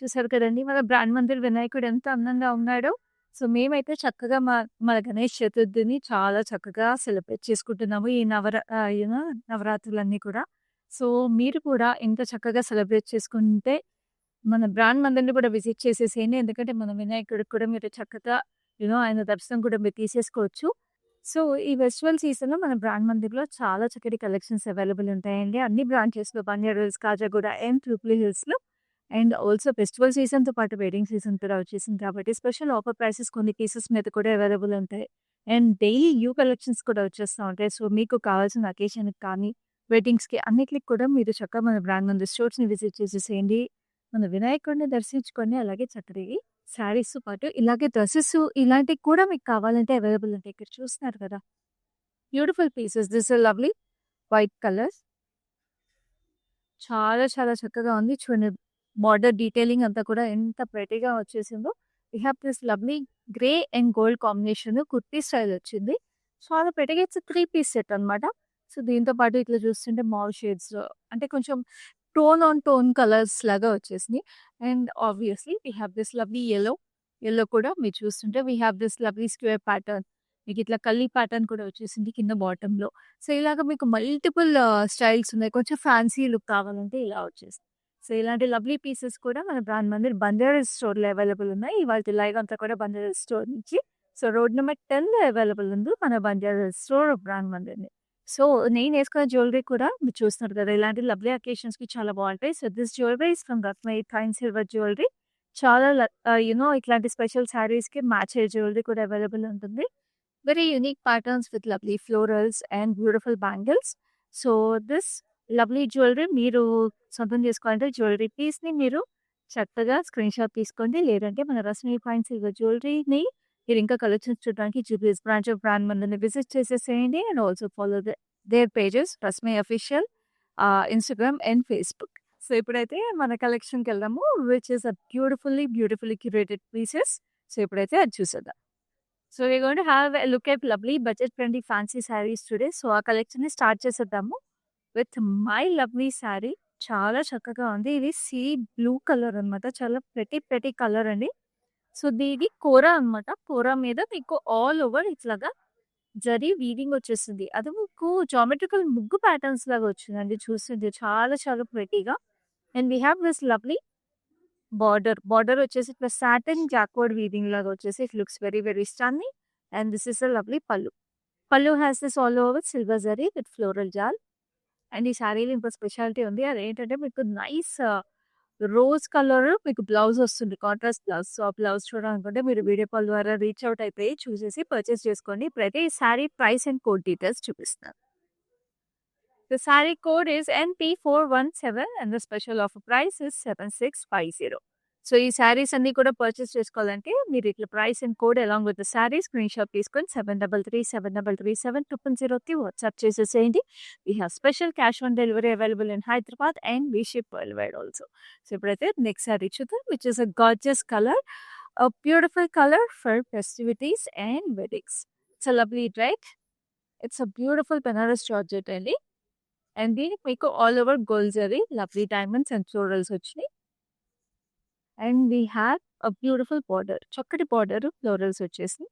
చూసారు కదండీ! మన బ్రాండ్ మందిర్ వినాయకుడు ఎంత అందంగా ఉన్నాడో. సో, మేమైతే చక్కగా మన గణేష్ చతుర్థిని చాలా చక్కగా సెలబ్రేట్ చేసుకుంటున్నాము. ఈ నవరాత్రులన్నీ కూడా. సో, మీరు కూడా ఇంత చక్కగా సెలబ్రేట్ చేసుకుంటే మన బ్రాండ్ మందిర్‌ని కూడా విజిట్ చేసేసేయండి. ఎందుకంటే మన వినాయకుడికి కూడా మీరు చక్కగా ఆయన దర్శనం కూడా మీరు తీసేసుకోవచ్చు. సో, ఈ ఫెస్టివల్ సీజన్‌లో మన బ్రాండ్ మందిర్‌లో చాలా చక్కటి కలెక్షన్స్ అవైలబుల్ ఉంటాయండి. అన్ని బ్రాంచెస్‌లో Banjara Hills, Kajaguda and Jubilee హిల్స్‌లో. అండ్ ఆల్సో ఫెస్టివల్ సీజన్‌తో పాటు వెడ్డింగ్ సీజన్ కూడా వచ్చేసింది కాబట్టి స్పెషల్ ఆఫర్ ప్రైసెస్ కొన్ని పీసెస్ మీద కూడా అవైలబుల్ ఉంటాయి. అండ్ డైలీ న్యూ కలెక్షన్స్ కూడా వచ్చేస్తా ఉంటాయి. సో, మీకు కావాల్సిన అకేషన్‌కి కానీ, వెడ్డింగ్స్‌కి అన్నిట్లికి కూడా మీరు చక్కగా మన బ్రాండ్ మందిర్ స్టోర్స్‌ని విజిట్ చేసేసేయండి. మన వినాయకుడిని దర్శించుకొని అలాగే చక్కటి శారీస్‌తో పాటు ఇలాగే డ్రెసెస్ ఇలాంటివి కూడా మీకు కావాలంటే అవైలబుల్ ఉంటాయి. ఇక్కడ చూస్తున్నారు కదా! Beautiful pieces. This are lovely white colours. చాలా చాలా చక్కగా ఉంది. చూడండి బార్డర్ డీటెయిలింగ్ అంతా కూడా ఎంత ప్రెటీగా వచ్చేసిందో. We have this lovely grey and gold combination kurti style వచ్చింది. చాలా ప్రెటీగా ఇట్స్ 3 పీస్ సెట్ అనమాట. సో, దీంతో పాటు ఇట్లా చూస్తుంటే మావ్ షేడ్స్ అంటే కొంచెం టోన్ ఆన్ టోన్ కలర్స్ లాగా వచ్చేసినాయి. And obviously we have this lovely yellow. Yellow కూడా మీరు చూస్తుంటే we have this lovely square pattern. మీకు ఇట్లా కల్లీ ప్యాటర్న్ కూడా వచ్చేసింది కింద బాటమ్‌లో. సో, ఇలాగ మీకు మల్టిపుల్ స్టైల్స్ ఉన్నాయి. కొంచెం ఫ్యాన్సీ లుక్ కావాలంటే ఇలా వచ్చేసింది. సో, ఇలాంటి లవ్లీ పీసెస్ కూడా మన బ్రాండ్ మందిర్ బంజారా స్టోర్‌లో అవైలబుల్ ఉన్నాయి. ఇవాల్టి లైవ్ అంతా కూడా బంజారా స్టోర్ నుంచి. సో, రోడ్ నంబర్ 10లో అవైలబుల్ ఉంది మన బంజారా స్టోర్ బ్రాండ్ మందిర్‌ని. సో, నేనేసుకున్న జ్యువెలరీ కూడా మీరు చూస్తున్నారు కదా! ఇలాంటి లవ్లీ అకేషన్స్‌కి చాలా బావుంటాయి. So, this jewellery is from Ratna fine silver jewellery. చాలా ఇట్లాంటి స్పెషల్ శారీస్‌కి మ్యాచ్ అయ్యే జ్యువెలరీ కూడా అవైలబుల్ ఉంటుంది. Very unique patterns with lovely florals and beautiful bangles. So, this lovely jewelry మీరు సొంతం చేసుకోవాలంటే జ్యువెలరీ పీస్‌ని మీరు చక్కగా స్క్రీన్‌షాట్ తీసుకోండి. లేదంటే మన రస్మి ఫైన్ సిల్వర్ జ్యువెలరీని మీరు ఇంకా కలెక్షన్స్ చూడడానికి జూబ్లీస్ బ్రాంచ్ ఆఫ్ బ్రాండ్ మందిర్‌ని విజిట్ చేసేసేయండి. And also follow their pages Rashmi official Instagram and Facebook. So, ఇప్పుడైతే మన కలెక్షన్‌కెళ్దాము. Which is beautifully curated pieces. So, ఇప్పుడైతే అది చూసేద్దాం. So, we're going to have a look at lovely budget friendly fancy sarees today. So, ఆ కలెక్షన్‌ని start చేసేద్దాము. With my lovely sari. చాలా చక్కగా ఉంది. ఇది సీ బ్లూ కలర్ అనమాట. చాలా ప్రెటీ కలర్ అండి. సో, ఇది కోరా అనమాట. కోరా మీద మీకు ఆల్ ఓవర్ ఇట్లాగా జరీ వీవింగ్ వచ్చేసింది. అది మీకు జామెట్రికల్ ముగ్గు ప్యాటర్న్స్ లాగా వచ్చిందండి. చూస్తుంటే చాలా చాలా ప్రెటీగా. And we have this lovely border వచ్చేసి ఇట్లా సాటిన్ జాక్వర్డ్ వీవింగ్ లాగా వచ్చేసి it looks very stunning. And this is a lovely pallu. Pallu has this all over silver zari with floral jaal. And ఈ శారీలో ఇంకో స్పెషాలిటీ ఉంది. అదేంటంటే మీకు నైస్ రోజ్ కలర్ మీకు బ్లౌజ్ వస్తుంది. Contrast blouse. సో, ఆ బ్లౌజ్ చూడాలనుకుంటే మీరు వీడియో కాల్ ద్వారా రీచ్ అవుట్ అయిపోయి చూసేసి పర్చేస్ చేసుకోండి. ఇప్పుడైతే ఈ sari price and code details చూపిస్తున్నాను. The saree code is NP417 and the special offer price is 7650. So, ఈ శారీస్ అన్నీ కూడా పర్చేస్ చేసుకోవాలంటే మీరు ఇట్లా price and code along with the sari screenshot తీసుకొని 7337337000కి వాట్సాప్ చేసేసేయండి. We have special cash on delivery available in Hyderabad and we ship world wide also. So, ఇప్పుడైతే నెక్స్ట్ శారీ చూద్దాం which is a gorgeous colour. A beautiful color for festivities and weddings. It's a lovely red. It's a beautiful Banaras Georgette అండి. And దీనికి మీకు all over gold zari lovely diamonds and florals వచ్చినాయి. And we have a beautiful border. చక్కటి border florals వచ్చేసి.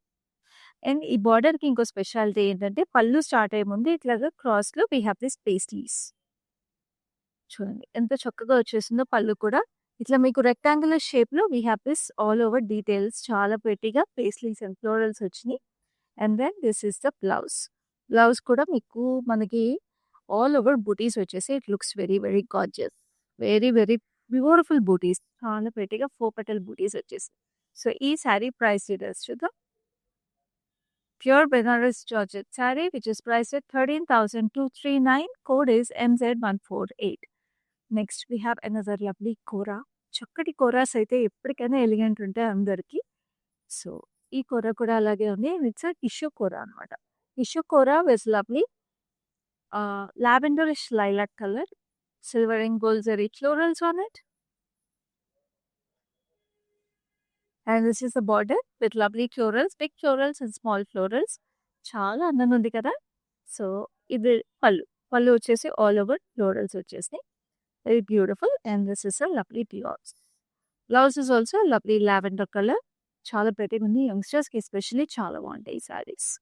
And ఈ బార్డర్‌కి ఇంకో speciality ఏంటంటే పళ్ళు స్టార్ట్ అయ్యే ముందు ఇట్లాగా క్రాస్‌లో వీ హ్యావ్ దిస్ పేస్ట్రీస్. చూడండి ఎంత చక్కగా వచ్చేసిందో పళ్ళు కూడా. ఇట్లా మీకు రెక్టాంగులర్ షేప్‌లో we have this all over details చాలా ప్రెటీగా పేస్ట్రీస్ అండ్ ఫ్లోరల్స్ వచ్చినాయి. And then this is the blouse. Blouse కూడా మీకు మనకి ఆల్ ఓవర్ బూటీస్ వచ్చేసి it looks very gorgeous. Very beautiful butis. చాలా ప్రెటీగా 4 పెటల్ బూటీస్ వచ్చేసాయి. సో, ఈ శారీ ప్రైస్ డీటెయిల్స్ చూద్దాం. Pure Banaras georgette sari which is priced at 13,239. Code is MZ148. Next we have another lovely kora. చక్కటి కోరాస్ అయితే ఎప్పటికైనా ఎలిగెంట్ ఉంటాయి అందరికి. సో, ఈ కోరా కూడా అలాగే ఉంది. ఇట్స్ అ టిష్యూ కోరా అనమాట. Tissue kora with lovely lavenderish lilac color, silver and gold zari florals on it. And this is the border with lovely florals, big florals and small florals. చాలా అందంగా ఉంది కదా! సో, ఇది పళ్ళు. పళ్ళు వచ్చేసి ఆల్ ఓవర్ ఫ్లోరల్స్ వచ్చేసినాయి. Very beautiful. And this is a lovely blouse. Blouse is also lovely lavender colour. చాలా ప్రెటీగా ఉంది. యంగ్‌స్టర్స్‌కి ఎస్పెషల్లీ చాలా బావుంటాయి ఈ సారీస్.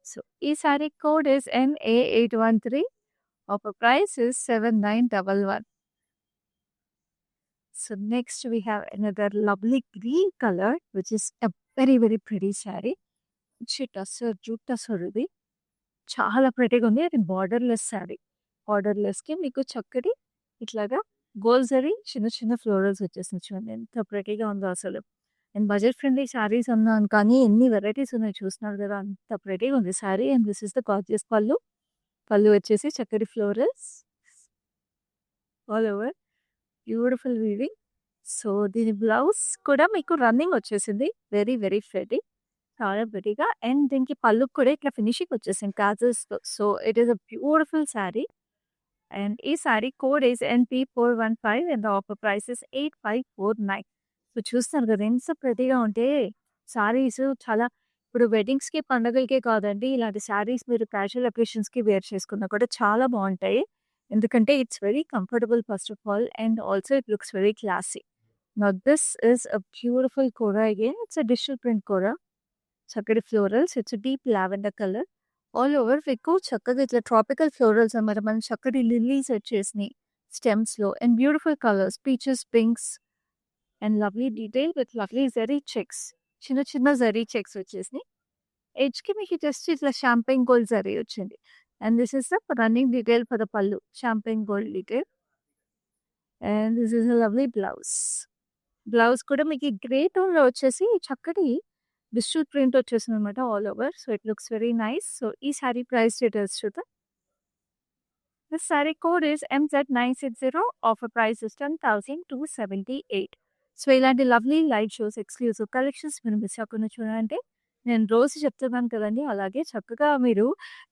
సో, ఈ sari code is NA813. Offer price is 7911. So next we have another lovely green color, which is a very pretty saree. Jute tussar ఇది. చాలా ప్రెటీగా ఉంది. అది బార్డర్‌లెస్ సారీ. బార్డర్‌లెస్‌కి మీకు చక్కటి ఇట్లాగా గోల్డ్ జరీ చిన్న ఫ్లోరల్స్ వచ్చేసినాయి. చూడండి ఎంత ప్రెటీగా ఉందో అసలు. అండ్ బడ్జెట్ ఫ్రెండ్లీ సారీస్ అన్నాను కానీ ఎన్ని వెరైటీస్ ఉన్నాయి చూస్తున్నారు కదా! అంత ప్రెటీగా ఉంది sari. And this is the gorgeous pallu. Pallu వచ్చేసి చక్కటి florals all over. Beautiful weaving. So, దీని బ్లౌజ్ కూడా మీకు రన్నింగ్ వచ్చేసింది. Very pretty. చాలా ప్రెటీగా. అండ్ దీనికి పళ్ళుకి కూడా ఇట్లా ఫినిషింగ్ వచ్చేసింది టాజల్స్‌తో. So, it is a beautiful sari. And ఈ sari code is NP415 and the offer price is 8549. So, చూస్తున్నారు కదా ఎంత ప్రెటీగా ఉంటే సారీస్ చాలా ఇప్పుడు వెడ్డింగ్స్‌కి, పండగలకే కాదండి. ఇలాంటి సారీస్ మీరు క్యాజువల్ అకేషన్స్‌కి వేర్ చేసుకున్నా కూడా చాలా బావుంటాయి. ఎందుకంటే it's very comfortable first of all and also it looks very classy. Now this is a beautiful kora again. It's a digital print kora. చక్కటి florals. It's deep lavender colour. All over మీకు చక్కగా ఇట్లా tropical florals అన్నమాట. మన చక్కటి lilies వచ్చేసినాయి స్టెమ్స్‌లో and beautiful colours peaches, pinks and lovely detail with lovely zari checks. చిన్న జరీ చెక్స్ వచ్చేసినాయి. ఎడ్జ్‌కి మీకు జస్ట్ ఇట్లా షాంపెయిన్ గోల్డ్ జరీ వచ్చింది. And this is the running detail for the pallu. Champagne gold detail. And this is a lovely blouse. Blouse కూడా మీకు grey టోన్‌లో వచ్చేసి చక్కటి డిజిటల్ ప్రింట్ వచ్చేసిందనమాట all over. So, it looks very nice. So, ఈ sari price details చూద్దాం. This sari code is MZ960. Offer price is 10,278. So, ఇలాంటి lovely live shows, exclusive collections మీరు మిస్ అవ్వకుండా చూడాలంటే నేను రోజు చెప్తున్నాను కదండీ! అలాగే చక్కగా మీరు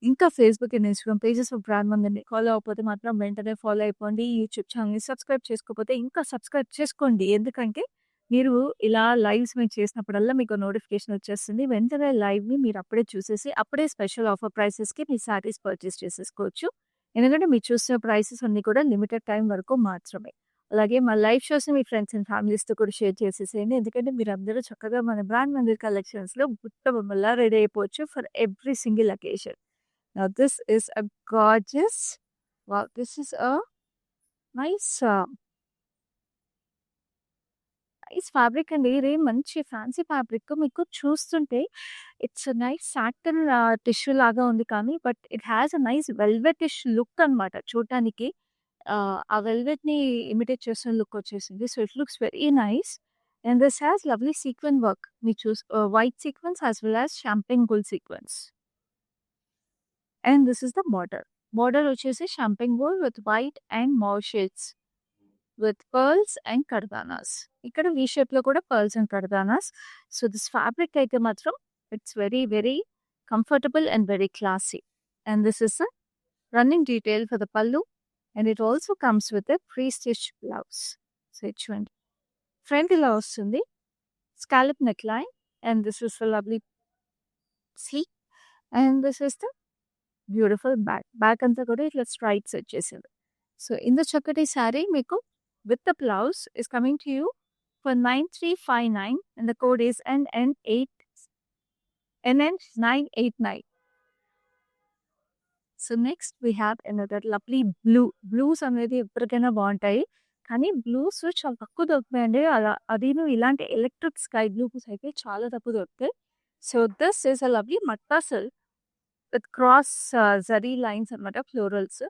ఇంకా Facebook and Instagram pages of brand మందిని ఫాలో అవ్వకపోతే మాత్రం వెంటనే ఫాలో అయిపోండి. యూట్యూబ్ ఛానెల్‌ని సబ్స్క్రైబ్ చేసుకోకపోతే ఇంకా సబ్స్క్రైబ్ చేసుకోండి. ఎందుకంటే మీరు ఇలా లైవ్స్ మేము చేసినప్పుడల్లా మీకు నోటిఫికేషన్ వచ్చేస్తుంది. వెంటనే లైవ్‌ని మీరు అప్పుడే చూసేసి అప్పుడే స్పెషల్ ఆఫర్ ప్రైసెస్‌కి మీ సారీస్ పర్చేస్ చేసేసుకోవచ్చు. ఎందుకంటే మీరు చూసిన ప్రైసెస్ అన్నీ కూడా లిమిటెడ్ టైమ్ వరకు మాత్రమే. అలాగే మా లైవ్ షోస్‌ని మీ ఫ్రెండ్స్ అండ్ ఫ్యామిలీస్‌తో కూడా షేర్ చేసేసేయండి. ఎందుకంటే మీరందరూ చక్కగా మన బ్రాండ్ మందిర్ కలెక్షన్స్‌లో బుట్ట బొమ్మల్లా రెడీ అయిపోవచ్చు for every single occasion. Now this is a gorgeous wow! This is a nice nice fabric అండి. ఇది మంచి ఫ్యాన్సీ ఫ్యాబ్రిక్. మీకు చూస్తుంటే ఇట్స్ నైస్ సాటిన్ టిష్యూ లాగా ఉంది కానీ but it has a nice velvetish look అనమాట చూడటానికి. ఆ వెల్వెట్‌ని ఇమిటేట్ చేసిన లుక్ వచ్చేసింది. So, it looks very nice. And this has lovely sequin work. మీరు white sequins as well as champagne gold sequins. And this is the border. Border వచ్చేసి champagne gold with white and mauve shades with pearls and cutdanas. ఇక్కడ V షేప్‌లో కూడా pearls and cutdanas. So, this fabric అయితే మాత్రం it's very comfortable and very classy. And this is the running detail for the pallu. And it also comes with a pre stitch blouse. So, ఇది చూడండి. Front ఇలా వస్తుంది. Scallop neck line and this is the lovely see and this is the beautiful back. Back అంతా కూడా ఇట్లా stripes వచ్చేసింది. So, ఇంత చక్కటి సారీ మీకు with the blouse is coming to you for 9359 and the code is NN989. So, next we have another lovely blue. Blues అనేది ఎప్పటికైనా బావుంటాయి. కానీ బ్లూస్ చాలా తక్కువ దొరుకుతాయండి. అదీను ఇలాంటి ఎలక్ట్రిక్ స్కై బ్లూస్ అయితే చాలా తక్కువ దొరుకుతాయి. So, this is a lovely matka silk with cross zari lines అనమాట florals.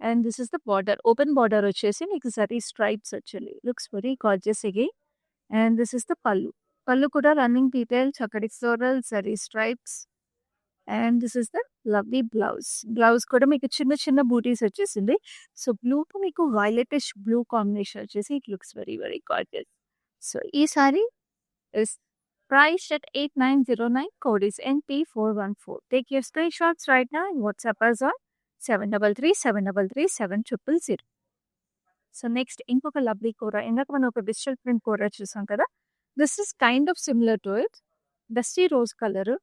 And this is the border. Open border వచ్చేసి మీకు జరీ స్ట్రైప్స్ వచ్చాయి. Looks very gorgeous again. And this is the pallu. Pallu కూడా రన్నింగ్ డీటెయిల్ చక్కటి floral zari stripes. And this is the lovely blouse. Blouse కూడా మీకు చిన్న బూటీస్ వచ్చేసింది. సో, బ్లూకి మీకు వైలెటిష్ బ్లూ కాంబినేషన్ వచ్చేసి it looks very gorgeous. So, ఈ sorry is priced at 8909. Code is NP414. Take your screenshots right now and WhatsApp us on 733-733-7000. So, next ఇంకొక lovely కూర. ఇందాక మనం ఒక డిజిటల్ ప్రింట్ కూర చూసాం కదా! This is kind of similar to it. Dusty rose colour.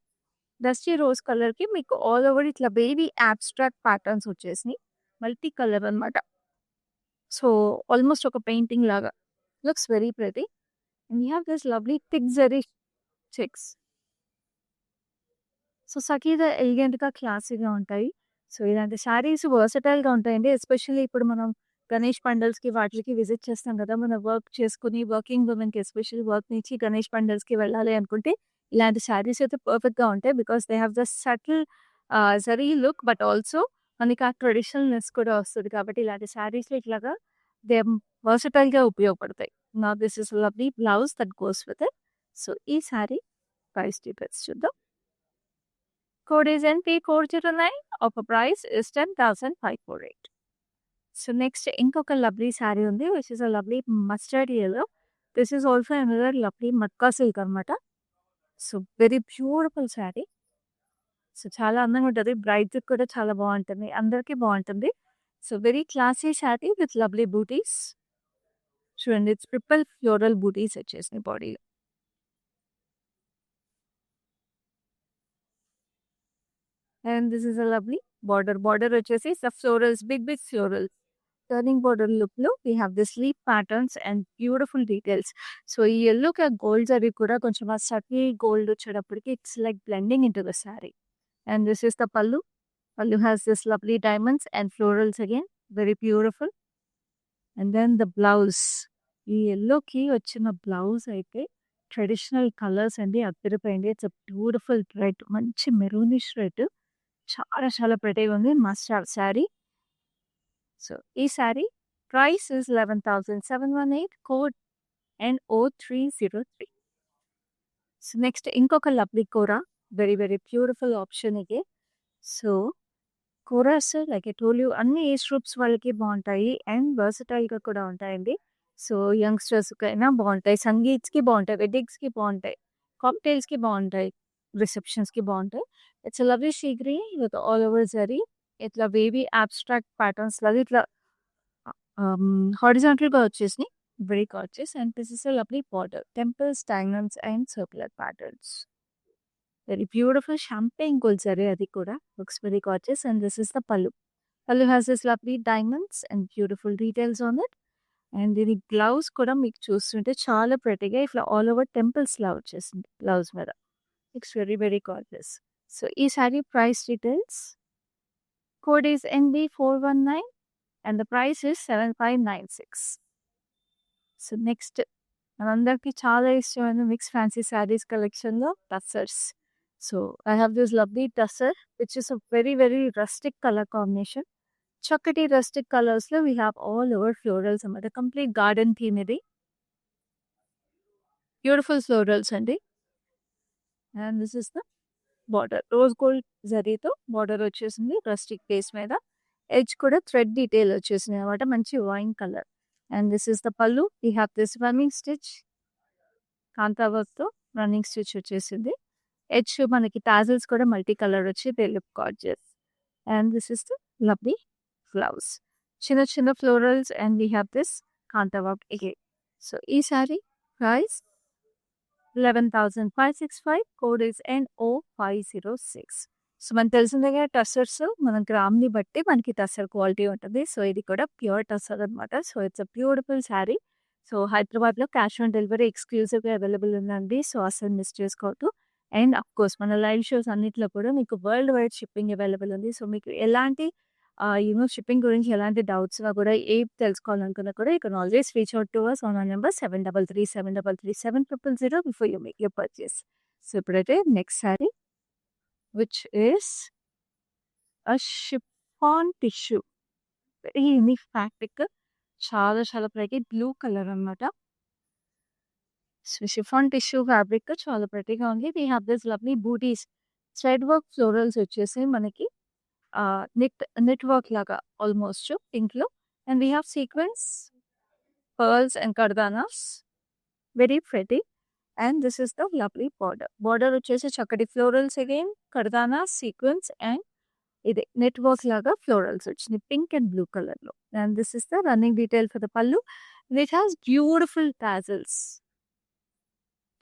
Dusty rose కలర్‌కి మీకు ఆల్ ఓవర్ ఇట్లా బేబీ అబ్స్ట్రాక్ట్ ప్యాటర్న్స్ వచ్చేసినాయి. మల్టీ కలర్ అనమాట. సో, ఆల్మోస్ట్ ఒక పెయింటింగ్ లాగా. Looks very pretty. And we have this lovely thick zari checks. So సఖీగా ఎలిగెంట్‌గా, క్లాసీగా ఉంటాయి. సో ఇలాంటి శారీస్ వర్సటైల్‌గా ఉంటాయండి. ఎస్పెషల్లీ ఇప్పుడు మనం గణేష్ పండల్స్‌కి వాటిలకి విజిట్ చేస్తాం కదా! మన వర్క్ చేసుకొని వర్కింగ్ వుమెన్‌కి ఎస్పెషల్లీ వర్క్ నుంచి గణేష్ పండల్స్‌కి వెళ్ళాలి అనుకుంటే ఇలాంటి శారీస్ అయితే పర్ఫెక్ట్‌గా ఉంటాయి. Because they have the subtle zari look, but also మనకి ఆ ట్రెడిషనల్‌నెస్ కూడా వస్తది. కాబట్టి ఇలాంటి శారీస్‌లో ఇట్లాగా దే వర్సటైల్‌గా ఉపయోగపడతాయి. Now this is lovely blouse that goes with it. So ఈ శారీ ప్రైస్ డీటెయిల్స్ చూద్దాం. Code is NP409. Offer price is 10,548. So next ఇంకొక లవ్లీ శారీ ఉంది, which is a lovely mustard yellow. This is also another lovely matka silk అనమాట. So very beautiful sari. So చాలా అందంగా ఉంటుంది. బ్రైడ్స్‌కి కూడా చాలా బాగుంటుంది. అందరికీ బాగుంటుంది. So very classy sari with lovely butis. చూడండి, ట్రిపుల్ ఫ్లోరల్ బూటీస్ వచ్చేసినాయి బాడీలో. And this is a lovely border. Border వచ్చేసి florals, big big florals. Turning border లుక్‌లో we have this leaf patterns and beautiful details. So ఈ యెల్లోకి ఆ గోల్డ్ జరీ కూడా కొంచెం ఆ సటిల్ గోల్డ్ వచ్చేటప్పటికి it's like blending into the sari. And this is the pallu. Pallu has this lovely diamonds and florals again, very beautiful. And then the blouse. ఈ యెల్లోకి వచ్చిన బ్లౌజ్ అయితే ట్రెడిషనల్ కలర్స్ అండి, అద్దరిపోయింది. ఇట్స్ అ బ్యూటిఫుల్ రెడ్, మంచి maroonish red. చాలా చాలా ప్రెటీగా ఉంది. Must have sari. సో ఈ sari price is 11,718. Code NO303. So next ఇంకొక lovely kora. Very very beautiful option ఇది. So koras like I told you అన్ని ఏజ్ గ్రూప్స్ వాళ్ళకి బాగుంటాయి అండ్ వర్సటైల్‌గా కూడా ఉంటాయండి. సో యంగ్‌స్టర్స్‌కైనా బాగుంటాయి, సంగీత్‌కి బాగుంటాయి, వెడ్డింగ్స్‌కి బాగుంటాయి, కాక్టైల్స్‌కి బాగుంటాయి, రిసెప్షన్స్‌కి బాగుంటాయి. It's lovely she green with all over zari. ఇట్లా వేవీ అబ్స్ట్రాక్ట్ ప్యాటర్న్స్ లాగా ఇట్లా హారిజాంటల్‌గా వచ్చేసినాయి. Very gorgeous. And this is a lovely border. Temples, diamonds and circular patterns. Very beautiful champagne gold zari అది కూడా. Looks very gorgeous. And this is the pallu. Pallu has this lovely diamonds and beautiful details on it. And దీని blouse కూడా మీకు చూస్తుంటే చాలా ప్రెటీగా ఇట్లా all over టెంపుల్స్‌లా వచ్చేసింది blouse మీద. It's very very gorgeous. So ఈ sari price details. Code is NB419 and the price is 7596. So next మనందరికీ చాలా ఇష్టమైన మిక్స్ ఫ్యాన్సీ శారీస్ కలెక్షన్‌లో tussars. So I have this lovely tussar which is a very very rustic colour combination. చక్కటి rustic కలర్స్‌లో we have all over florals అన్నమాట. Complete garden theme ఇది. Beautiful florals అండి. And this is the border. Rose gold జరీతో border వచ్చేసింది rustic base మీద. Edge కూడా thread detail వచ్చేసింది అనమాట. మంచి wine colour. And this is the pallu. We have this running stitch. Kantha వర్క్‌తో రన్నింగ్ స్టిచ్ వచ్చేసింది. ఎడ్జ్ మనకి టాజిల్స్ కూడా మల్టీ కలర్ వచ్చి they look gorgeous. And this is the lovely blouse. చిన్న చిన్న florals and we have this kantha work again. So ఈ sari price 11,565. Code is NO506. So మనకు తెలిసిందిగా టస్సర్స్ మనం గ్రామ్‌ని బట్టి మనకి టస్సర్ క్వాలిటీ ఉంటుంది. సో ఇది కూడా ప్యూర్ టస్సర్ అనమాట. So it's a beautiful sari. So హైదరాబాద్‌లో క్యాష్ ఆన్ డెలివరీ ఎక్స్‌క్లూజివ్‌గా అవైలబుల్ ఉందండి. సో అస్సలు మిస్ చేసుకోవద్దు. అండ్ అఫ్‌కోర్స్ మన లైవ్ షోస్ అన్నిట్లో కూడా మీకు వరల్డ్ వైడ్ షిప్పింగ్ అవైలబుల్ ఉంది. సో మీకు ఎలాంటి షిప్పింగ్ గురించి ఎలాంటి డౌట్స్ ఉన్నా కూడా, ఏం తెలుసుకోవాలనుకున్నా కూడా you can always reach out to us on our number 7337337000 before you make your purchase. So ఇప్పుడైతే next sari which is a chiffon tissue. Very unique fabric. చాలా చాలా ప్రెటీ బ్లూ కలర్ అనమాట. షిఫాన్ టిష్యూ ఫ్యాబ్రిక్ చాలా ప్రెటీగా ఉంది. We have this lovely butis. Thread work florals వచ్చేసి మనకి net work లాగా ఆల్మోస్ట్ పింక్‌లో. And we have sequins, pearls and cutdanas. Very pretty. And this is the lovely border. Border వచ్చేసి చక్కటి florals again, cutdanas, sequins and ఇది నెట్ వర్క్ లాగా florals వచ్చినాయి pink and blue కలర్‌లో. And this is the running detail for the pallu. It has beautiful tassels.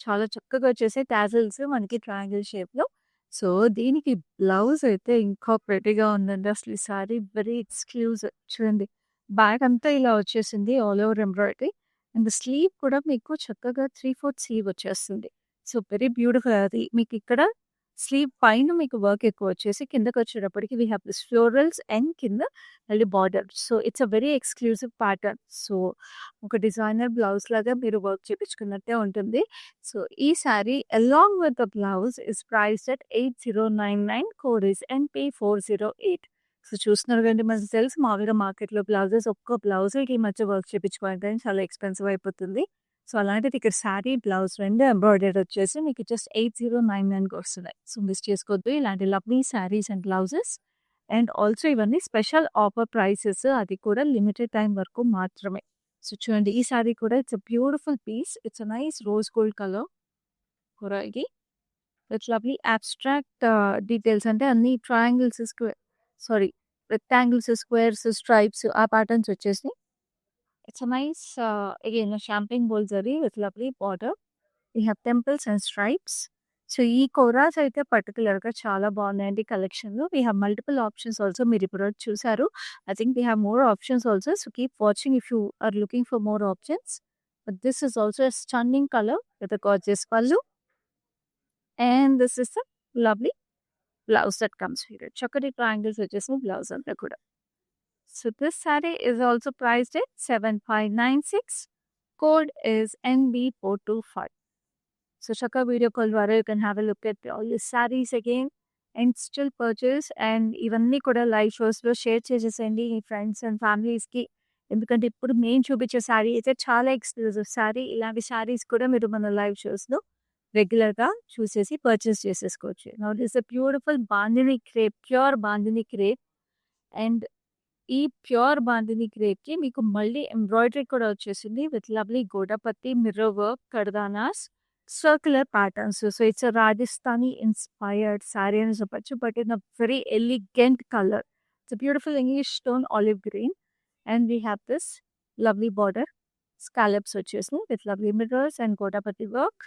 చాలా చక్కగా వచ్చేసాయి tassels మనకి ట్రయాంగిల్ షేప్‌లో. సో దీనికి బ్లౌజ్ అయితే ఇంకా ప్రెటీగా ఉందండి. అసలు ఈ శారీ వెరీ ఎక్స్‌క్లూజివ్. చూడండి, బ్యాక్ అంతా ఇలా వచ్చేసింది all over embroidery. And slew కూడా మీకు చక్కగా 3/4 స్లీవ్ వచ్చేస్తుంది. సో, వెరీ బ్యూటిఫుల్ అది. మీకిక్కడ స్లీవ్ పైన మీకు వర్క్ ఎక్కువొచ్చేసి కిందకొచ్చేటప్పటికి we have this florals and కింద మళ్ళీ border. So, it's a very exclusive pattern. So, ఒక డిజైనర్ బ్లౌజ్ లాగా మీరు వర్క్ చేపించుకున్నట్టే ఉంటుంది. సో, ఈ sari along with the blouse is priced at 8099 code is NP408. So, చూస్తున్నారు కదండీ! మనకు తెలుసు మామూలుగా మార్కెట్‌లో బ్లౌజెస్ ఒక్క బ్లౌజ్‌కి ఈ మధ్య వర్క్ చేపించుకోవాలంటే చాలా ఎక్స్‌పెన్సివ్ అయిపోతుంది. సో, అలాంటిది ఇక్కడ సారీ, బ్లౌజ్ 2 ఎంబ్రాయిడరీ వచ్చేసి మీకు జస్ట్ 8099కి వస్తున్నాయి. సో, మిస్ చేసుకోవద్దు ఇలాంటి lovely saris and blouses. And also ఇవన్నీ స్పెషల్ ఆఫర్ ప్రైసెస్. అది కూడా లిమిటెడ్ టైమ్ వరకు మాత్రమే. సో, చూడండి ఈ సారీ కూడా it's a beautiful piece. It's a nice rose gold colour కూడా ఇది. విత్ లవ్లీ అబ్స్ట్రాక్ట్ డీటెయిల్స్ అంటే అన్ని triangles, sorry rectangles, squares, stripes ఆ ప్యాటర్న్స్ వచ్చేసినాయి. It's a nice again champagne bold zari with lovely border. We have temples and stripes. So, ఈ కోరాస్ అయితే పర్టిక్యులర్‌గా చాలా బాగున్నాయండి కలెక్షన్‌లో. We have multiple options also. మీరు ఇప్పటివరకు చూసారు. I think we have more options also. So, keep watching if you are looking for more options. But this is also a stunning colour with a gorgeous pallu. And this is the lovely blouse that comes with it. చక్కటి triangles వచ్చేసినాయి blouse అంతా కూడా. So, this saree is also priced at 7596. Code is NB425. So, Shaka video call ద్వారా you can have a look at all the sarees again and still purchase. And ఇవన్నీ కూడా live షోస్‌లో share చేసేసేయండి మీ friends and ఫ్యామిలీస్‌కి. ఎందుకంటే ఇప్పుడు మేము చూపించే sorry అయితే చాలా ఎక్స్‌క్లూజివ్ సారీ. ఇలాంటి సారీస్ కూడా మీరు మన లైవ్ షోస్‌లో రెగ్యులర్‌గా చూసేసి పర్చేస్ చేసేసుకోవచ్చు. Now this a beautiful bandhani crepe, pure bandhani crepe. And ఈ ప్యూర్ బాందిని క్రేప్‌కి మీకు మళ్ళీ ఎంబ్రాయిడరీ కూడా వచ్చేసింది with lovely gotapatti, mirror work, cutdanas, circular patterns. So, it's a Rajasthani inspired sari అని చెప్పొచ్చు. But in a very elegant colour. It's a beautiful English tone olive green. And we have this lovely border, scallops వచ్చేసినాయి with lovely mirrors and gotapatti work.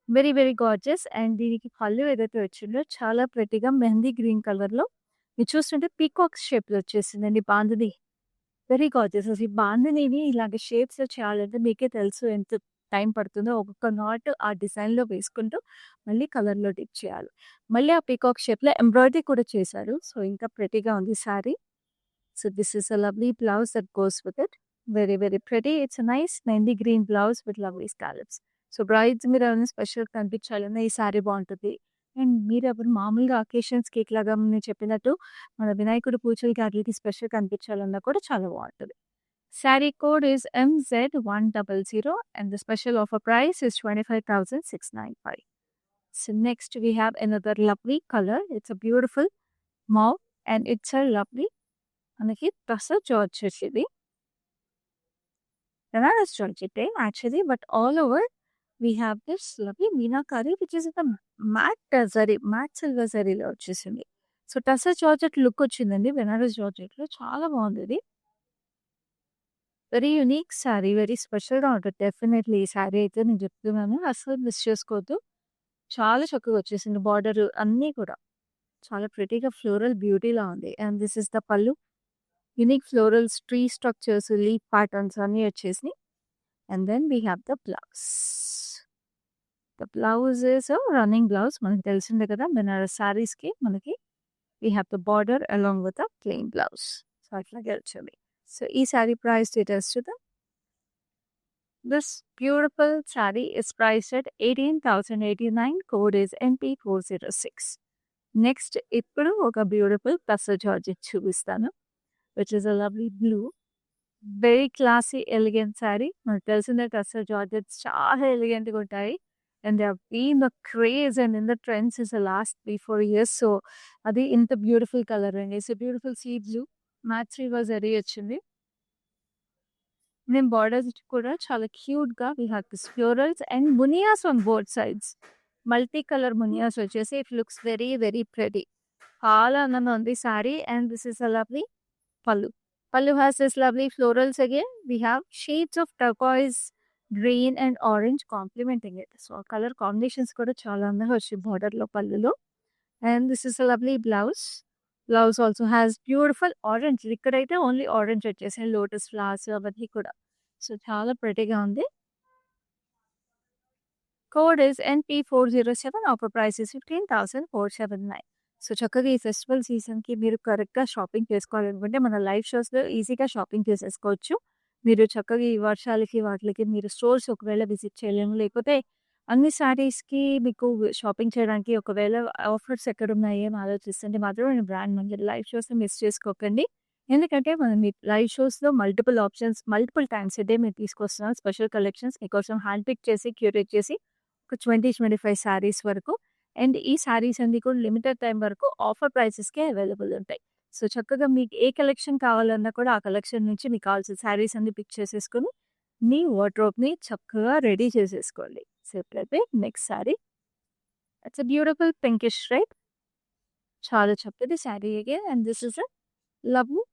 Very very gorgeous. And దీనికి పళ్ళు ఏదైతే వచ్చిందో చాలా ప్రెట్టీగా mehndi green కలర్‌లో మీరు చూస్తుంటే పీకాక్ షేప్‌లో వచ్చేసిందండి బాందిని. Very gorgeous. అసలు ఈ బాందినిని ఇలాంటి షేప్స్‌లో చేయాలంటే మీకే తెలుసు ఎంత టైం పడుతుందో. ఒక్కొక్క నాట్ ఆ డిజైన్‌లో వేసుకుంటూ మళ్ళీ కలర్‌లో డిప్ చేయాలి. మళ్ళీ ఆ పీకాక్ షేప్‌లో ఎంబ్రాయిడరీ కూడా చేశారు. సో, ఇంకా ప్రెట్టీగా ఉంది sorry. So, this is a lovely blouse that goes with it. Very very pretty. It's a nice mehndi green blouse with lovely scallops. So, brides మీరు ఏమైనా స్పెషల్‌గా కనిపించాలన్నా ఈ సారీ బాగుంటుంది. అండ్ మీరెవరు మామూలుగా అకేషన్స్‌కి ఇట్లాగా నేను చెప్పినట్టు మన వినాయకుడి పూజలకి ఆటిలకి స్పెషల్‌గా కనిపించాలన్నా కూడా చాలా బాగుంటది. Sari code is MZ100 and the special offer price is 25,695. So, next we have another lovely colour. It's a beautiful mauve and it's a lovely మనకి టసర్ జార్జెట్ ఇది. Banaras georgette actually. But all over we have this lovely meenakari which is in the matte zari, matte silver జరీలో వచ్చేసింది. So, tussar georgette look వచ్చిందండి బెనారస్ జార్జెట్‌లో. చాలా బాగుంది ఇది. Very unique sorry. Very స్పెషల్‌గా ఉంటుంది డెఫినెట్లీ ఈ సారీ అయితే నేను చెప్తున్నాను. అస్సలు మిస్ చేసుకోవద్దు. చాలా చక్కగా వచ్చేసింది. బార్డర్ అన్నీ కూడా చాలా ప్రెటీగా ఫ్లోరల్ బ్యూటీలా ఉంది. And this is the pallu. Unique florals, tree structures, leaf patterns అన్నీ వచ్చేసినాయి. And then we have the blouse. The blouse is a running blouse. మనకు తెలిసిందే కదా బెనారస్ సారీస్‌కి మనకి we have the border along with a plain blouse. So, అట్లాగే వచ్చింది. So, ఈ సారీ ప్రైస్ డీటెయిల్స్ చూద్దాం. This beautiful sari is priced at 18,089. Code is NP406. Next ఇప్పుడు ఒక బ్యూటిఫుల్ టసర్ జార్జెట్ చూపిస్తాను. Which is a lovely blue. Very classy, elegant sari. మనకు తెలిసిందే tussar georgettes చాలా ఎలిగెంట్‌గా ఉంటాయి. And they have been the craze and in the trends is the last 3-4 years. So, అది ఇంత బ్యూటిఫుల్ కలర్ అండి. It's a beautiful sea blue. Matte silver zari వచ్చింది. నేను బార్డర్స్ కూడా చాలా క్యూట్‌గా we have this florals and munias on both sides. Multi colour munias వచ్చేసి it looks very very pretty. చాలా అందంగా ఉంది sari. And this is a lovely pallu. Pallu has this lovely florals again. We have shades of turquoise, green and orange complementing it. So, color combinations kuda chaala andanga vachi border lo pallulo. And this is a lovely blouse. Blouse also has beautiful orange. Ikkadaithe only orange vachesi lotus flowers avadi kuda. So, చాలా ప్రెటీగా ఉంది. Code is NP407. Offer price is 15,479. So, చక్కగా ఈ festival సీజన్‌కి మీరు కరెక్ట్‌గా shopping చేసుకోవాలనుకుంటే మన లైవ్ షోస్‌లో ఈజీగా షాపింగ్ చేసేసుకోవచ్చు. మీరు చక్కగా ఈ వర్షాలకి వాటిలకి మీరు స్టోర్స్ ఒకవేళ విజిట్ చేయలేము. లేకపోతే అన్ని శారీస్‌కి మీకు షాపింగ్ చేయడానికి ఒకవేళ ఆఫర్స్ ఎక్కడున్నాయి అని ఆలోచిస్తుంటే మాత్రం బ్రాండ్ మంచిది. లైవ్ షోస్‌ని మిస్ చేసుకోకండి. ఎందుకంటే మనం ఈ లైవ్ షోస్‌లో multiple options, multiple times a day మేము తీసుకొస్తున్నాం. స్పెషల్ కలెక్షన్స్ మీకోసం హ్యాండ్ పిక్ చేసి, క్యూరేట్ చేసి ఒక 20-25 శారీస్ వరకు. అండ్ ఈ శారీస్ అన్నీ కూడా లిమిటెడ్ టైమ్ వరకు ఆఫర్ ప్రైసెస్‌కే అవైలబుల్ ఉంటాయి. సో, చక్కగా మీకు ఏ కలెక్షన్ కావాలన్నా కూడా ఆ కలెక్షన్ నుంచి మీకు కావాల్సిన శారీస్ అన్ని పిక్ చేసేసుకొని, మీ వార్డ్‌రోబ్‌ని చక్కగా రెడీ చేసేసుకోండి. సో, ఇప్పుడైతే next sari. It's a beautiful pinkish red. చాలా చక్కటి sari again and this is a lovely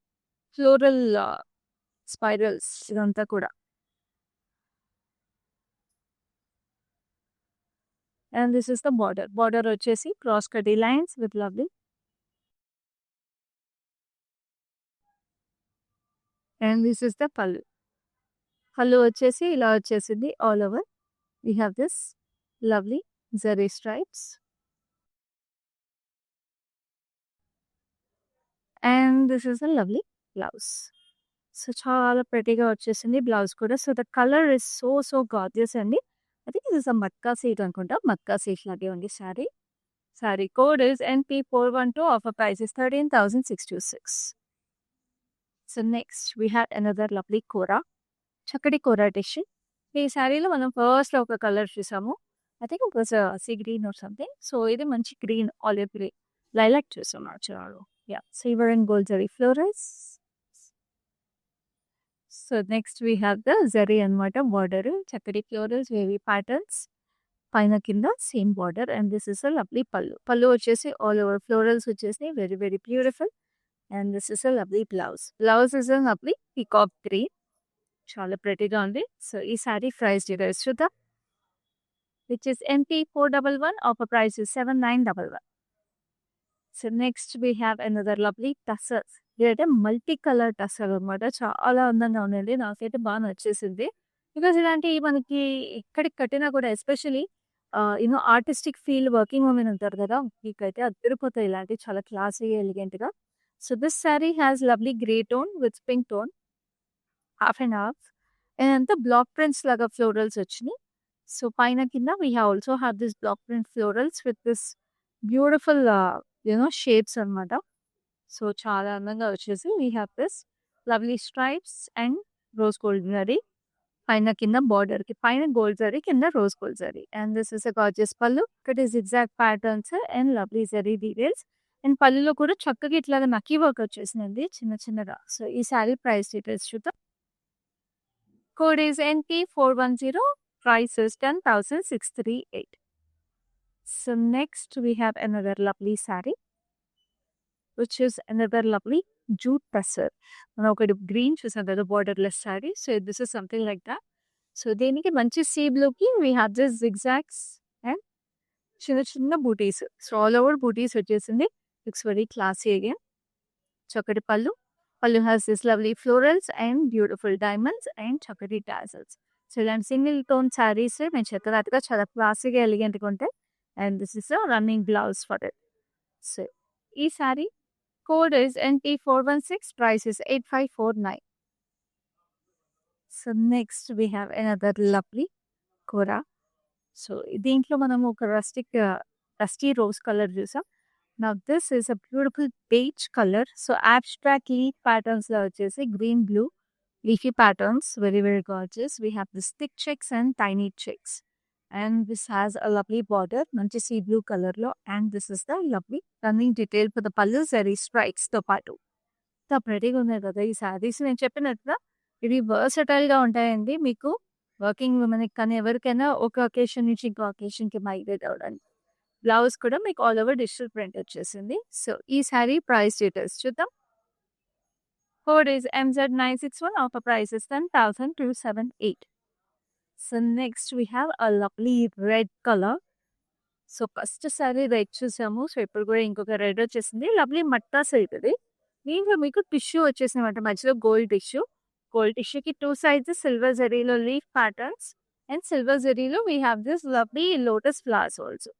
floral spirals ఇదంతా కూడా. And this is the border. Border వచ్చేసి cross cut lines with lovely. And this is the pallu. Pallu వచ్చేసి ఇలా వచ్చేసింది all over. We have this lovely zari stripes. And this is the lovely blouse. So, చాలా ప్రెటీగా వచ్చేసింది blouse కూడా. So, the colour is so gorgeous అండి. I think this is a matka seat అనుకుంటా. Matka seat లాగే ఉంది sari. Sari code is NP412. Offer price is 13,626. So, next we have another lovely kora. చక్కటి kora tissue. ఈ శారీలో మనం ఫస్ట్‌లో ఒక కలర్ చూసాము. I think it was sea green or something. So, ఇది మంచి గ్రీన్, ఆలివ్ గ్రీన్, లైలాక్ చూసాం యాక్చువల్‌గా. Yeah! Silver and gold zari florals. So, next we have the zari అన్నమాట బార్డర్. చక్కటి ఫ్లోరల్స్, వేవీ ప్యాటర్న్స్. పైన కింద same border and this is a lovely pallu. Pallu వచ్చేసి all over florals వచ్చేసి very beautiful. And this is a lovely blouse. Blouse is a lovely peacock green. చాలా ప్రెటీగా ఉంది. So, ఈ శారీ ప్రైస్ డీటెయిల్స్ చూద్దాం. Which is NP411. Offer price is 7,911. So, next we have another lovely tussar. ఇదైతే multi colour tussar అనమాట. చాలా అందంగా ఉందండి. నాకైతే బాగా నచ్చేసింది. బికాజ్ ఇలాంటివి మనకి ఎక్కడికి కట్టినా కూడా especially artistic feel working women ఉంటారు కదా! మీకైతే అదిరిపోతాయి ఇలాంటివి చాలా క్లాసీగా, ఎలిగెంట్‌గా. So, this sari has lovely grey tone with pink tone. Half and half. ఇదంతా బ్లాక్ ప్రింట్స్ లాగా ఫ్లోరల్స్ వచ్చినాయి. సో, పైన కింద we also have this block print florals with this beautiful shapes అనమాట. సో, చాలా అందంగా వచ్చేసి we have this lovely stripes and rose gold zari. పైన కింద బార్డర్‌కి పైన గోల్డ్ జరీ, కింద rose gold zari. And this is a gorgeous పల్లు. ఇక్కడ zigzag patterns and lovely zari details. And పల్లులో కూడా చక్కగా ఇట్లాగా నక్కీ వర్క్ వచ్చేసిందండి చిన్నగా. సో, ఈ శారీ ప్రైస్ డీటెయిల్స్ చూద్దాం. Code is NP410. Price is 10,638. So, next we have another lovely sari which is another lovely jute tussar. మనం ఒకటి గ్రీన్ చూసాం కదా borderless sari. So, this is something like that. So, దీనికి మంచి సీ బ్లూకి we have this zigzags and చిన్న butis. So, all over butis వచ్చేసింది. Looks very classy again. చక్కటి pallu. Pallu has this lovely florals and beautiful diamonds and చక్కటి టాజల్స్. సో, ఇలాంటి single tone saris నేను చెప్పినట్టుగా చాలా క్లాసీగా, ఎలిగెంట్‌గా ఉంటాయి. And this is a running blouse for it. So, ఈ sari code is NP416. Price is 8549. So, next we have another lovely kora. So, దీంట్లో మనం ఒక రస్టీ రోజ్ కలర్ చూసాం. Now this is a beautiful beige colour. So, abstract leaf ప్యాటర్న్స్‌లో వచ్చేసి green, blue leafy patterns, very gorgeous. We have this thick checks and tiny checks. And this has a lovely border, మంచి sea blue color లో. And this is the lovely running detail for the pallu zari stripes తో పాటు. ఎంత ప్రెటీగా ఉన్నాయి కదా ఈ శారీస్. నేను చెప్పినట్టుగా ఇవి వర్సటైల్‌గా ఉంటాయండి. మీకు వర్కింగ్ ఉమెన్‌కి కానీ ఎవరికైనా ఒక అకేషన్ నుంచి ఇంకో అకేషన్‌కి మైగ్రేట్ అవ్వడానికి. బ్లౌజ్ కూడా మీకు ఆల్ ఓవర్ డిజిటల్ ప్రింట్ వచ్చేసింది. సో, ఈ శారీ ప్రైస్ డీటెయిల్స్ చూద్దాం. Code is MZ961. Offer price is 10,278. So, next we have a lovely red color. So, first sorry red చూసాము. సో, ఇప్పుడు కూడా ఇంకొక రెడ్ వచ్చేసింది. లవ్లీ మట్టా సిల్క్ ఇది. దీంట్లో మీకు టిష్యూ వచ్చేసిందన్నమాట. మధ్యలో gold tissue. gold tissue ki 2 sides silver zari lo leaf patterns, and silver zari lo we have this lovely lotus flowers also.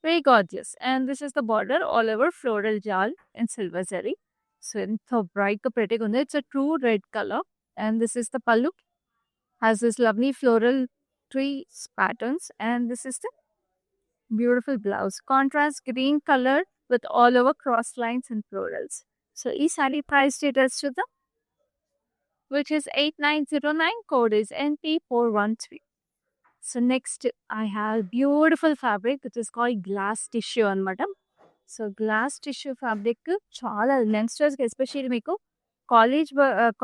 Very gorgeous. And this is the border all over floral jal in silver zari. So into bright ka pretty gundi. It's a true red color. And this is the pallu. Has this lovely floral trees patterns. And this is the beautiful blouse. Contrast green color with all over cross lines and florals. So ee saree price details to the which is 8909, code is NP413. So next I have beautiful fabric that is called glass tissue anamata. So glass tissue fabric చాలా youngsters కి especially మీకు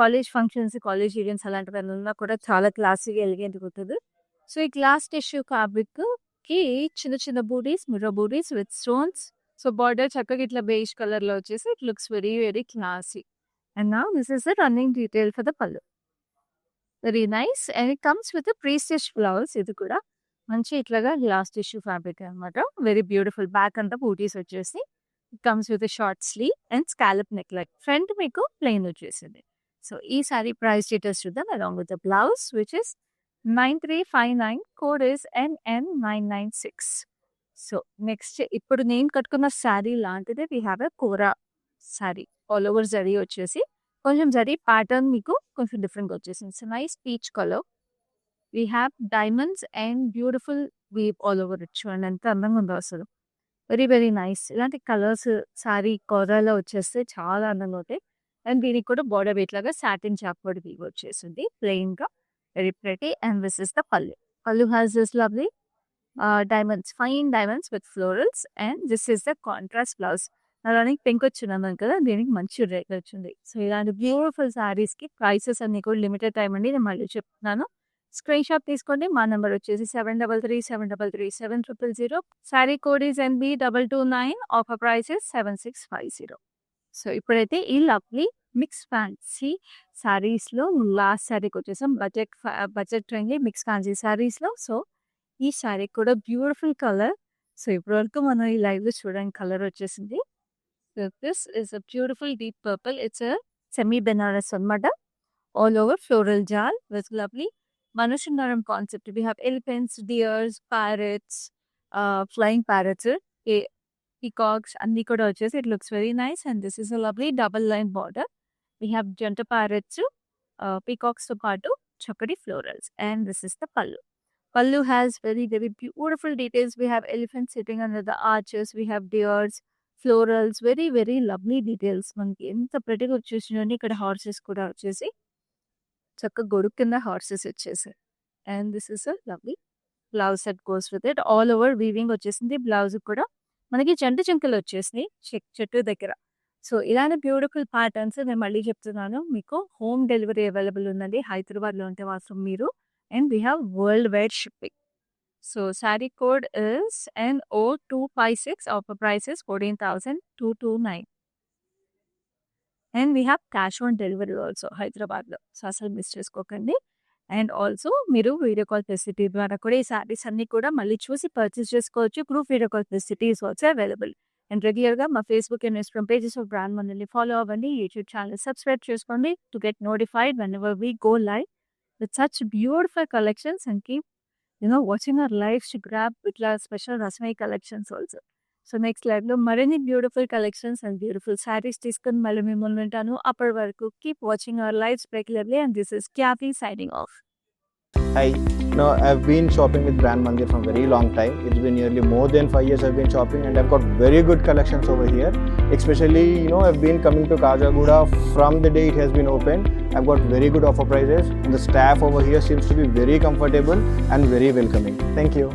college functions college events అలాంటివన్నీ ఉన్నా కూడా చాలా క్లాసీగా elegant ఉంటుంది. So ఈ గ్లాస్ టిష్యూ ఫ్యాబ్రిక్ కి చిన్న చిన్న butis mirror butis with stones. So border చక్కగా ఇట్లా బేజ్ కలర్ లో వచ్చేసి it looks very very classy. And now this is the running detail for the pallu. Very nice. And it comes with pre stitch blouse. ఇది కూడా మంచి ఇట్లాగా గ్లాస్ టిష్యూ ఫ్యాబ్రిక్ అనమాట. Very beautiful. Back అంతా బూటీస్ వచ్చేసి it comes with short sleeve and scallop neck like. Front మీకు plain వచ్చేసింది. So ఈ సారీ ప్రైస్ డీటెయిల్స్ చూద్దాం along with the blouse which is 9359, code is NN996. So next ఇప్పుడు నేను కట్టుకున్న శారీ లాంటిదే we have a kora sari. All over zari వచ్చేసి కొంచెం జరీ ప్యాటర్న్ మీకు కొంచెం డిఫరెంట్గా వచ్చేసింది. So nice peach colour. We have diamonds and beautiful weave all over it. చూడండి ఎంత అందంగా ఉందో అసలు. Very very nice. ఇలాంటి కలర్స్ శారీ కోరాలో వచ్చేస్తే చాలా అందంగా ఉంటాయి. అండ్ దీనికి కూడా బార్డర్ ఇట్లాగా సాటిన్ చాక్వర్డ్ వీవ్ వచ్చేసింది ప్లెయిన్గా. Very pretty. And this is the pallu. Pallu has this lovely diamonds, fine diamonds with florals, and this is the contrast blouse. అలానే పింక్ వచ్చింది కదా, దీనికి మంచి రేట్ వచ్చింది. సో ఇలాంటి బ్యూటిఫుల్ శారీస్కి ప్రైసెస్ అన్ని కూడా లిమిటెడ్ టైం అండి. నేను మళ్ళీ చెప్తున్నాను. స్క్రీన్ షాట్ తీసుకోండి. మా నెంబర్ వచ్చేసి 7337337000. Sari code is NB229. Offer price is 7650. So ఇప్పుడైతే ఈ లవ్లీ మిక్స్ ఫ్యాన్సీ శారీస్లో లాస్ట్ శారీకి వచ్చేసాం. బడ్జెట్ ఫ్రెండ్లీ మిక్స్ ఫ్యాన్సీ శారీస్లో. సో ఈ శారీ కూడా బ్యూటిఫుల్ కలర్. సో ఇప్పటి వరకు మనం ఈ లైవ్ లో చూడడానికి కలర్ వచ్చేసింది. This is a beautiful deep purple. It's a semi Banaras అనమాట. All over floral jaal with lovely మనుషున్నరం concept. We have elephants, deers, parrots, flying parrots, peacocks అన్ని కూడా వచ్చేసి it looks very nice. And this is a lovely double line border. We have జంట parrots, peacocks తో పాటు చక్కటి florals. And this is the pallu. Pallu has very very beautiful details. We have elephants sitting under the arches. We have deers, florals, very very lovely details. మనకి ఎంత ప్రెటీగా వచ్చేసిందండి. ఇక్కడ horses కూడా వచ్చేసి చక్కగా గొడుగు కింద హార్సెస్ వచ్చేసాయి. And this is a lovely blouse set goes with it. All over weaving వచ్చేసింది. బ్లౌజ్ కూడా మనకి జంట చింకలు వచ్చేసినాయి చెట్టు దగ్గర. సో ఇలాంటి బ్యూటిఫుల్ ప్యాటర్న్స్ నేను మళ్ళీ చెప్తున్నాను. మీకు హోమ్ డెలివరీ అవైలబుల్ ఉందండి. హైదరాబాద్లో ఉంటే మాత్రం మీరు. And we have worldwide shipping. So saree code is NO256. Offer price is 14,229. And we have cash on delivery also Hyderabad lo. So asal miss cheskokanడి. And also మీరు వీడియో కాల్ ఫెసిలిటీ ద్వారా కూడా ఈ సారీస్ అన్ని కూడా మళ్ళీ చూసి పర్చేస్ చేసుకోవచ్చు. Group video call facility is also available. And రెగ్యులర్గా మా Facebook and Instagram pages of brand మనల్ని ఫాలో అవ్వండి. యూట్యూబ్ ఛానల్ సబ్స్క్రైబ్ చేసుకోండి to get notified whenever we go live with such beautiful collections, and keep watching our lives to grab with special Rasmai collections also. So next live lo marini beautiful collections and beautiful sarees తీసుకొని మళ్ళీ మిమ్మల్ని ఉంటాను. అప్పటి వరకు keep watching our lives regularly, and this is Kathy signing off. Hi, I've been shopping with Brand Mandir for a very long time. It's been nearly more than 5 years I've been shopping, and I've got very good collections over here. Especially, I've been coming to Kajagoda from the day it has been opened. I've got very good offer prices. The staff over here seems to be very comfortable and very welcoming. Thank you.